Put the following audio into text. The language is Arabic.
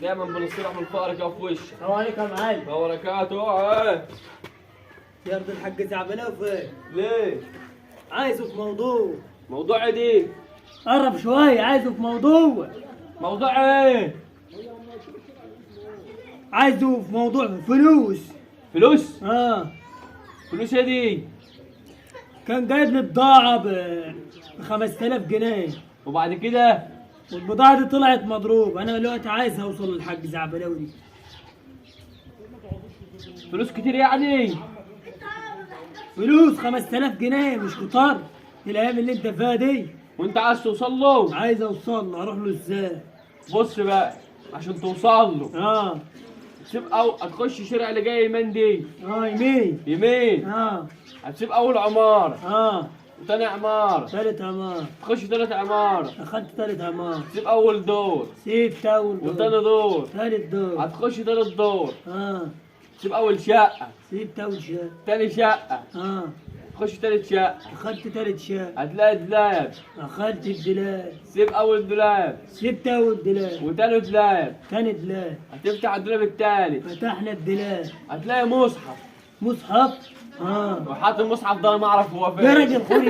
دايما بنصيح من الفقر في وشك. السلام عليكم يا معلم. وبركاته. يرضي الحاج زعبلاوي فين؟ ليه؟ عايزه في موضوع. موضوع إيه دي؟ قرب شوية، عايزه في موضوع. موضوع ايه؟ عايزه في موضوع فلوس. فلوس؟ فلوس ايه دي؟ كان جايب لي بضاعة ب 5000 جنيه، وبعد كده؟ والبضاعة دي طلعت مضروبة. أنا دلوقتي عايز أوصل للحاج زعبلاوي دي. فلوس كتير يعني؟ فلوس 5000 جنيه مش كتار في الأيام اللي أنت فيها دي. وانت عايز توصل له؟ عايز أوصل له، أروح له إزاي؟ بص بقى، عشان توصل له آه تسيب هتخش شارع اللي جاي يمين دي. يمين. يمين. هتسيب اول عمارة. وتاني عمارة. تالت عمار. تخش تالت عمارة. دخلت تالت عمار. تسيب اول دور. سيبت أول دور. وتاني دور. تالت دور. هتخش تالت دور. آه تسيب اول شقة. سيبت أول شقة. تاني شقة. تخش تالت شقة. دخلت تالت شقة. هتلاقي دولاب. دخلت الدولاب. سيب اول دولاب. سيبت أول دولاب. وتاني دولاب. تاني دولاب. هتفتح الدولاب التالت. فتحنا الدولاب. هتلاقي مصحف. مصحف. وحاط المصحف ده انا ما اعرف هو فين. يا راجل خد